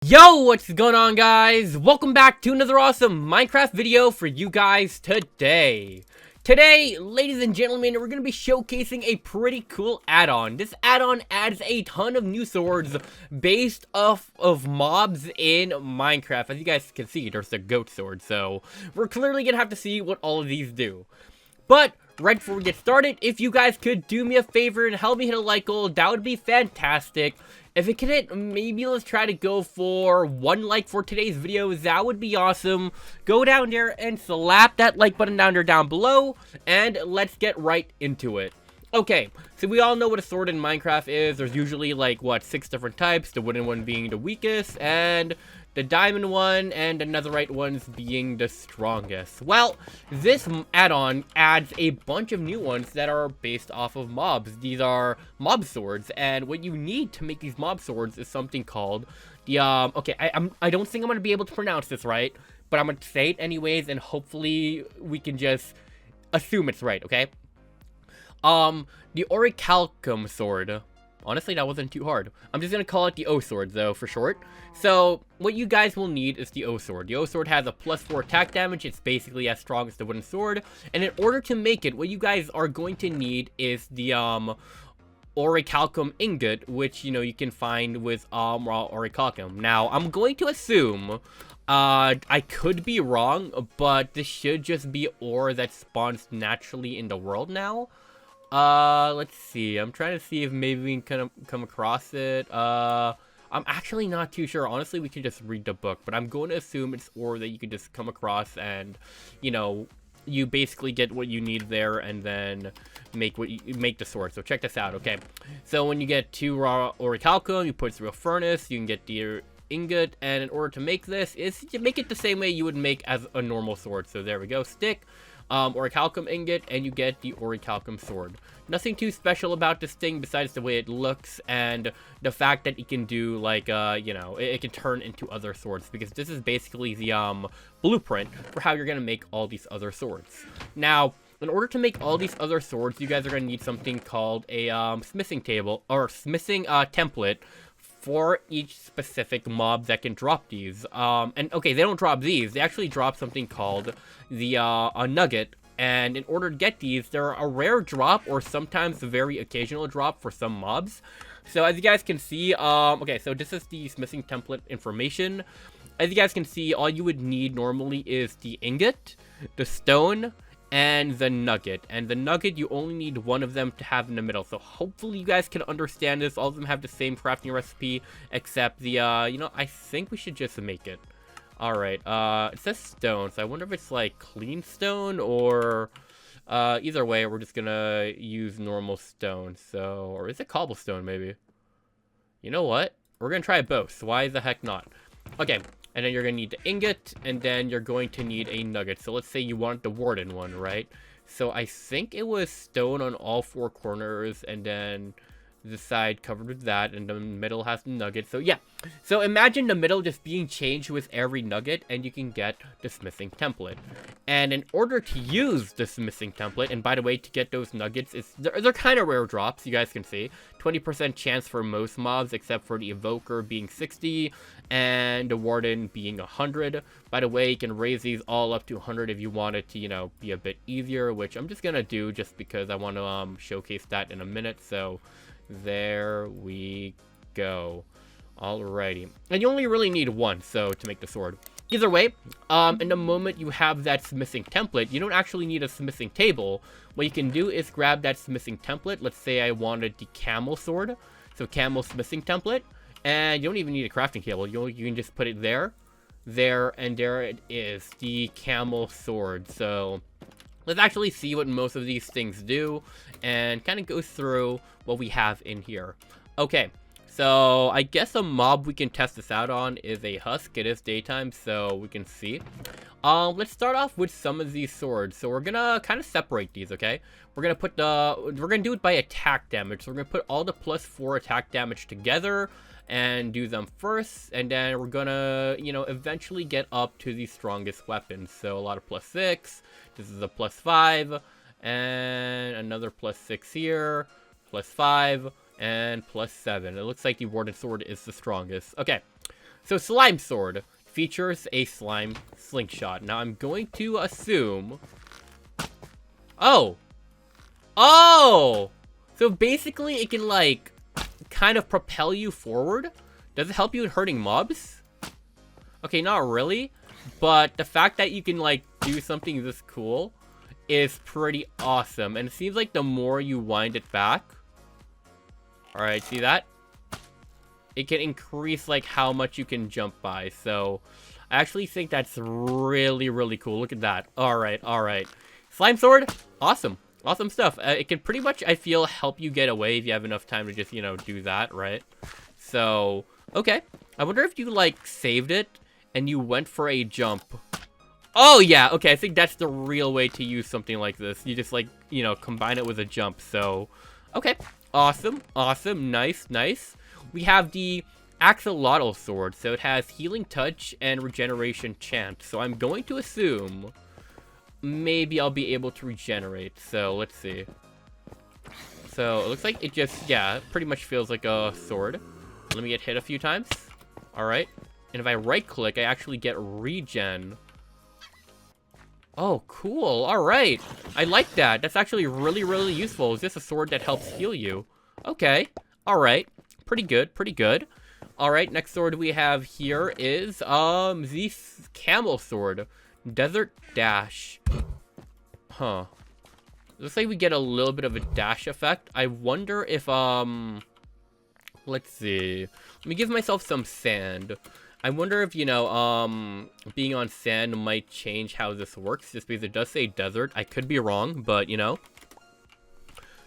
Yo, what's going on, guys? Welcome back to another awesome Minecraft video for you guys today. Today, ladies and gentlemen, we're going to be showcasing a pretty cool add-on. This add-on adds a ton of new swords based off of mobs in Minecraft. As you guys can see, there's the goat sword, so we're clearly going to have to see what all of these do. But right before we get started, if you guys could do me a favor and help me hit a like goal, that would be fantastic. If it could hit, maybe let's try to go for 1 like for today's video. That would be awesome. Go down there and slap that like button down below, and let's get right into it. Okay, so we all know what a sword in Minecraft is. There's usually like, what, 6 different types, the wooden one being the weakest, and the diamond one and the netherite ones being the strongest. Well, this add-on adds a bunch of new ones that are based off of mobs. These are mob swords, and what you need to make these mob swords is something called the, okay, I don't think I'm gonna be able to pronounce this right, but I'm gonna say it anyways, and hopefully we can just assume it's right, okay? The Orichalcum sword. Honestly, that wasn't too hard. I'm just gonna call it the O sword, though, for short. So, what you guys will need is the O sword. The O sword has a +4 attack damage. It's basically as strong as the wooden sword. And in order to make it, what you guys are going to need is the, Orichalcum ingot, which, you know, you can find with, raw Orichalcum. Now, I'm going to assume, I could be wrong, but this should just be ore that spawns naturally in the world now. Let's see. I'm trying to see if maybe we can come across it. I'm actually not too sure. Honestly, we can just read the book, but I'm going to assume it's ore that you can just come across and, you know, you basically get what you need there and then make the sword. So check this out, okay? So when you get 2 raw orichalcum, you put it through a furnace, you can get the ingot, and in order to make this, is to make it the same way you would make as a normal sword. So there we go, stick. Orichalcum ingot, and you get the Orichalcum sword. Nothing too special about this thing besides the way it looks and the fact that it can do, like, you know, it can turn into other swords, because this is basically the, blueprint for how you're gonna make all these other swords. Now, in order to make all these other swords, you guys are gonna need something called a, smithing table, or smithing, template, for each specific mob that can drop these. And okay, they don't drop these, they actually drop something called the, a nugget, and in order to get these, they're a rare drop, or sometimes a very occasional drop for some mobs. So as you guys can see, okay, so this is the smithing template information. As you guys can see, all you would need normally is the ingot, the stone, and the nugget. And the nugget, you only need 1 of them to have in the middle. So hopefully you guys can understand this. All of them have the same crafting recipe, except the, you know, I think we should just make it. Alright, it says stone, so I wonder if it's like clean stone or, either way, we're just gonna use normal stone. So, or is it cobblestone maybe? You know what? We're gonna try both, so why the heck not? Okay. And then you're going to need the ingot, and then you're going to need a nugget. So let's say you want the Warden one, right? So I think it was stone on all 4 corners, and then the side covered with that, and the middle has the nugget. So yeah, so imagine the middle just being changed with every nugget, and you can get the smithing template. And in order to use the smithing template, and by the way, to get those nuggets, they're kind of rare drops, you guys can see. 20% chance for most mobs, except for the evoker being 60, and the warden being 100. By the way, you can raise these all up to 100 if you want it to, you know, be a bit easier, which I'm just gonna do just because I want to showcase that in a minute. So there we go. Alrighty. And you only really need 1, so, to make the sword. Either way, in the moment you have that smithing template, you don't actually need a smithing table. What you can do is grab that smithing template. Let's say I wanted the camel sword. So camel smithing template. And you don't even need a crafting table. You can just put it there, and there it is. The camel sword. So let's actually see what most of these things do, and kind of go through what we have in here. Okay, so I guess a mob we can test this out on is a husk. It is daytime, so we can see. Let's start off with some of these swords. So we're gonna kind of separate these, okay? We're gonna do it by attack damage. So we're gonna put all the +4 attack damage together and do them first, and then we're gonna, you know, eventually get up to the strongest weapons. So a lot of +6, this is a +5, and another +6 here, +5, and +7. It looks like the Warden sword is the strongest. Okay, So slime sword features a slime slingshot. Now I'm going to assume... Oh! Oh! So basically it can, like, kind of propel you forward. Does it help you in hurting mobs? Okay, not really. But the fact that you can, like, do something this cool is pretty awesome. And it seems like the more you wind it back... Alright, see that? It can increase, like, how much you can jump by. So, I actually think that's really, really cool. Look at that. Alright, alright. Slime sword, awesome. Awesome stuff. It can pretty much, I feel, help you get away if you have enough time to just, you know, do that, right? So, okay. I wonder if you, like, saved it and you went for a jump. Oh, yeah. Okay, I think that's the real way to use something like this. You just, like, you know, combine it with a jump. So, okay. Awesome. Awesome. Nice. Nice. We have the Axolotl sword. So, it has healing touch and regeneration chant. So, I'm going to assume... maybe I'll be able to regenerate. So, let's see. So, it looks like it just, yeah, pretty much feels like a sword. Let me get hit a few times. Alright. And if I right-click, I actually get regen. Oh, cool. Alright. I like that. That's actually really, really useful. Is this a sword that helps heal you? Okay. Alright. Pretty good. Pretty good. Alright, next sword we have here is, the camel sword. Desert Dash. Huh. Looks like we get a little bit of a dash effect. I wonder if, let's see. Let me give myself some sand. I wonder if, you know, being on sand might change how this works, just because it does say desert. I could be wrong, but, you know.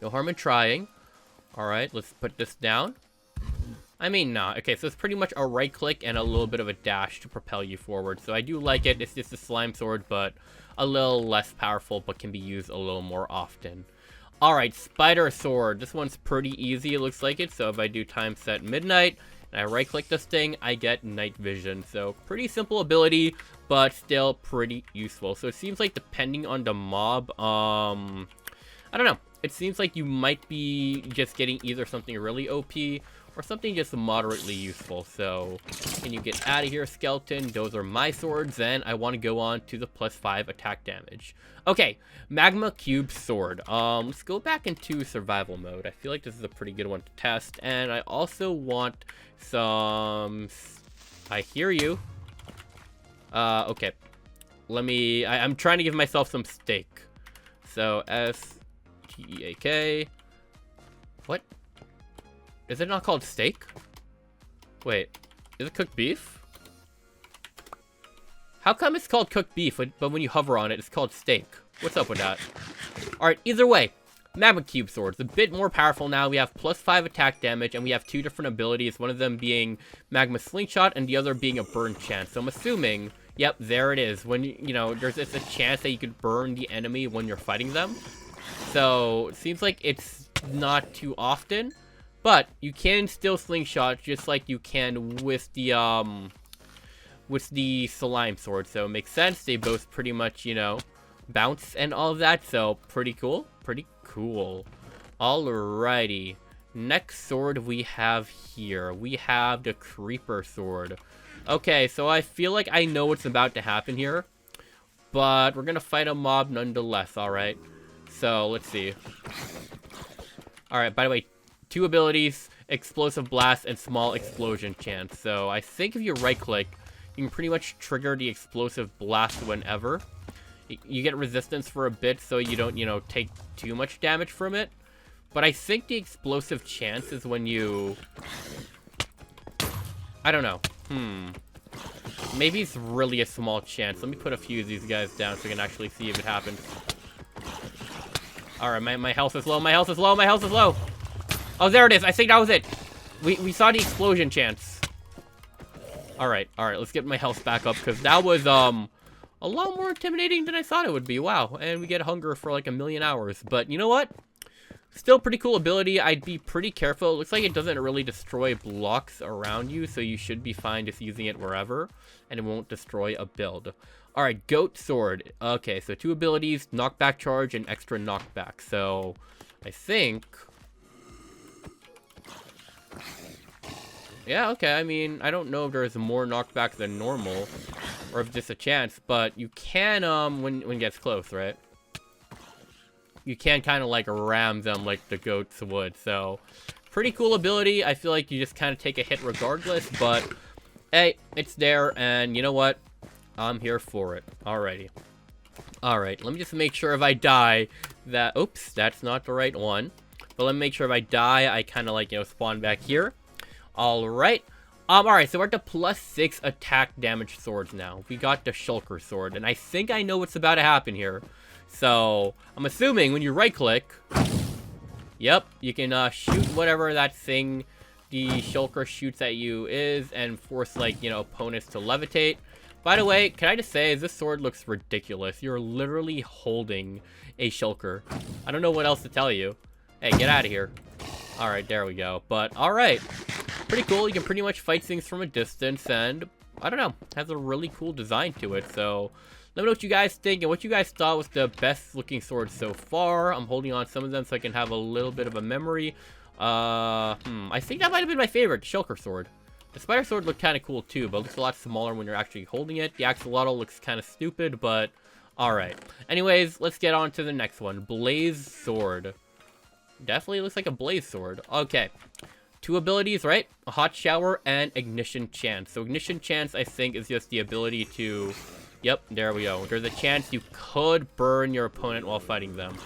No harm in trying. Alright, let's put this down. I mean, nah. Okay, so it's pretty much a right-click and a little bit of a dash to propel you forward. So I do like it. It's just a slime sword, but a little less powerful, but can be used a little more often. Alright, spider sword. This one's pretty easy, it looks like it. So if I do time set midnight, and I right-click this thing, I get night vision. So pretty simple ability, but still pretty useful. So it seems like depending on the mob, I don't know. It seems like you might be just getting either something really OP or something just moderately useful. So, can you get out of here, skeleton? Those are my swords, and I want to go on to the +5 attack damage. Okay, magma cube sword. Let's go back into survival mode. I feel like this is a pretty good one to test, and I also want some... I hear you. Okay. Let me... I'm trying to give myself some steak. So, S-T-E-A-K. What? Is it not called steak? Wait, is it cooked beef? How come it's called cooked beef, but when you hover on it, it's called steak? What's up with that? Alright, either way, magma cube sword. It's a bit more powerful now. We have +5 attack damage, and we have 2 different abilities. One of them being magma slingshot, and the other being a burn chance. So I'm assuming, yep, there it is. When, you know, there's a chance that you could burn the enemy when you're fighting them. So, it seems like it's not too often. But you can still slingshot just like you can with the slime sword. So it makes sense. They both pretty much, you know, bounce and all of that. So pretty cool. Pretty cool. Alrighty. Next sword we have here. We have the creeper sword. Okay, so I feel like I know what's about to happen here. But we're gonna fight a mob nonetheless, alright? So let's see. Alright, by the way, 2 abilities, explosive blast and small explosion chance. So I think if you right click, you can pretty much trigger the explosive blast whenever. You get resistance for a bit so you don't, you know, take too much damage from it. But I think the explosive chance is when you... I don't know. Maybe it's really a small chance. Let me put a few of these guys down so we can actually see if it happens. Alright, my health is low, my health is low, my health is low! Oh, there it is. I think that was it. We saw the explosion chance. Alright, let's get my health back up, because that was, a lot more intimidating than I thought it would be. Wow, and we get hunger for like 1,000,000 hours. But you know what? Still pretty cool ability. I'd be pretty careful. It looks like it doesn't really destroy blocks around you, so you should be fine just using it wherever, and it won't destroy a build. Alright, goat sword. Okay, so 2 abilities, knockback charge and extra knockback. So, I think... Yeah, okay, I mean, I don't know if there's more knockback than normal, or if it's a chance, but you can, when it gets close, right? You can kind of, like, ram them like the goats would, so... Pretty cool ability. I feel like you just kind of take a hit regardless, but... Hey, it's there, and you know what? I'm here for it. Alrighty. Alright, let me just make sure if I die that... Oops, that's not the right one. But let me make sure if I die, I kind of, like, you know, spawn back here. Alright. Alright, so we're at the +6 attack damage swords now. We got the Shulker sword, and I think I know what's about to happen here. So, I'm assuming when you right-click... Yep, you can, shoot whatever that thing the Shulker shoots at you is, and force, like, you know, opponents to levitate. By the way, can I just say, this sword looks ridiculous. You're literally holding a Shulker. I don't know what else to tell you. Hey, get out of here. Alright, there we go. But, alright. Pretty cool. You can pretty much fight things from a distance, and, I don't know, has a really cool design to it. So, let me know what you guys think, and what you guys thought was the best looking sword so far. I'm holding on some of them so I can have a little bit of a memory. I think that might have been my favorite, the Shulker sword. The Spider Sword looked kind of cool too, but it looks a lot smaller when you're actually holding it. The Axolotl looks kind of stupid, but alright. Anyways, let's get on to the next one. Blaze Sword. Definitely looks like a Blaze Sword. Okay. 2 abilities, right? A Hot Shower and Ignition Chance. So Ignition Chance, I think, is just the ability to... Yep, there we go. There's a chance you could burn your opponent while fighting them.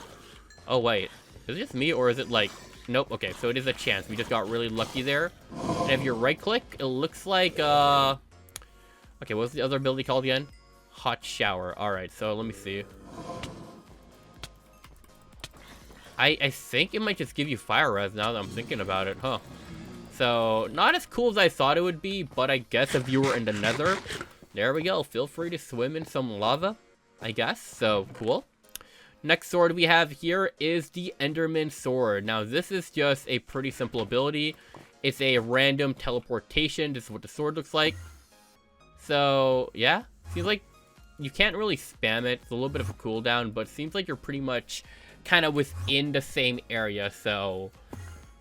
Oh, wait. Is it just me, or is it like... Nope, okay, so it is a chance. We just got really lucky there. And if you right-click, it looks like, okay, what's the other ability called again? Hot Shower. Alright, so let me see. I think it might just give you fire res now that I'm thinking about it, huh? So, not as cool as I thought it would be, but I guess if you were in the nether, there we go. Feel free to swim in some lava, I guess. So, cool. Next sword we have here is the Enderman Sword. Now, this is just a pretty simple ability. It's a random teleportation. This is what the sword looks like. So, yeah. Seems like you can't really spam it. It's a little bit of a cooldown, but it seems like you're pretty much kind of within the same area. So,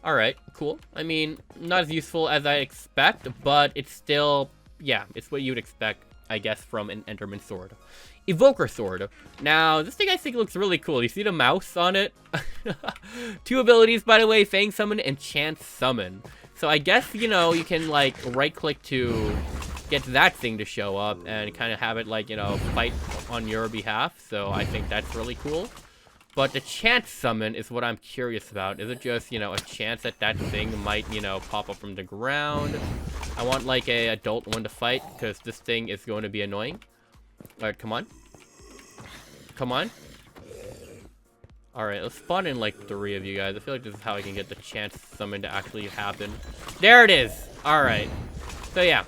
alright, cool. I mean, not as useful as I expect, but it's still, yeah, it's what you would expect, I guess, from an Enderman Sword. Evoker Sword. Now, this thing I think looks really cool. You see the mouse on it? 2 abilities, by the way, Fang Summon and Chance Summon. So I guess, you know, you can, like, right-click to get that thing to show up and kind of have it, like, you know, fight on your behalf. So I think that's really cool. But the Chance Summon is what I'm curious about. Is it just, you know, a chance that that thing might, you know, pop up from the ground? I want, like, a adult one to fight, because this thing is going to be annoying. Alright, come on. Come on. Alright, let's spawn in like 3 of you guys. I feel like this is how I can get the Chance Summon to actually happen. There it is! Alright. So yeah.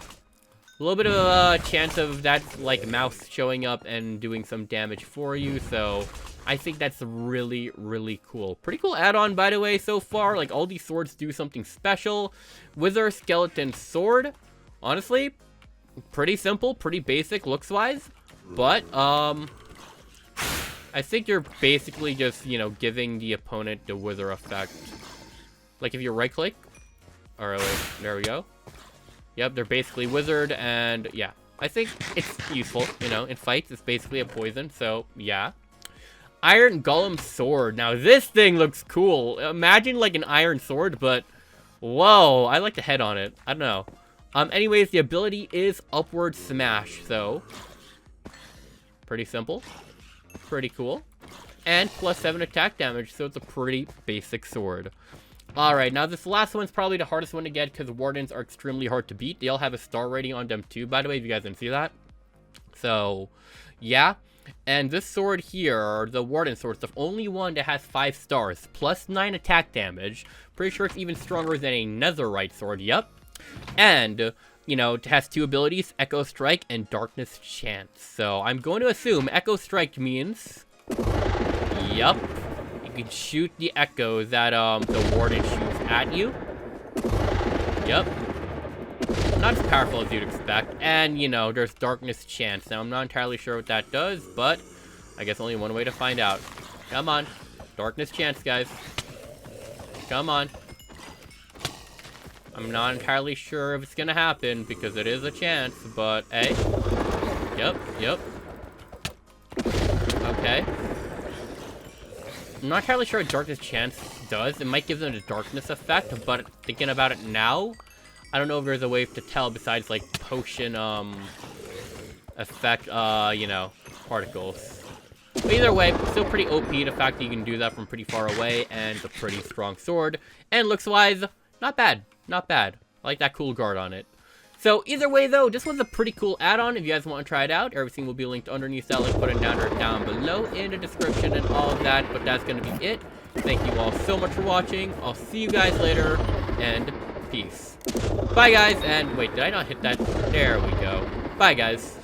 A little bit of a chance of that like mouse showing up and doing some damage for you. So I think that's really, really cool. Pretty cool add-on, by the way, so far. Like, all these swords do something special. Wither Skeleton Sword. Honestly, pretty simple, pretty basic looks-wise. But, I think you're basically just, you know, giving the opponent the wither effect. Like, if you right-click. Alright, wait, there we go. Yep, they're basically withered, and, yeah. I think it's useful, you know, in fights. It's basically a poison, so, yeah. Iron Golem Sword. Now, this thing looks cool. Imagine, like, an iron sword, but, whoa, I like the head on it. I don't know. Anyways, the ability is Upward Smash, so... Pretty simple. Pretty cool. And +7 attack damage, so it's a pretty basic sword. Alright, now this last one's probably the hardest one to get because Wardens are extremely hard to beat. They all have a star rating on them too, by the way, if you guys didn't see that. So, yeah. And this sword here, the Warden sword, is the only one that has 5 stars, +9 attack damage. Pretty sure it's even stronger than a Netherite sword, yep. And... you know, it has 2 abilities, Echo Strike and Darkness Chance. So, I'm going to assume Echo Strike means... Yup. You can shoot the echoes that, the Warden shoots at you. Yup. Not as powerful as you'd expect. And, you know, there's Darkness Chance. Now, I'm not entirely sure what that does, but I guess only one way to find out. Come on. Darkness Chance, guys. Come on. I'm not entirely sure if it's gonna happen, because it is a chance, but hey. Yep. Okay. I'm not entirely sure what Darkness Chance does. It might give them the Darkness effect, but thinking about it now, I don't know if there's a way to tell besides, like, potion, effect, you know, particles. But either way, still pretty OP, the fact that you can do that from pretty far away, and it's a pretty strong sword. And looks-wise, not bad. Not bad. I like that cool guard on it. So either way though, this was a pretty cool add-on. If you guys want to try it out, everything will be linked underneath that. Let's put it down or down below in the description and all of that. But that's going to be it. Thank you all so much for watching. I'll see you guys later, and peace. Bye guys, and wait, did I not hit that? There we go. Bye guys.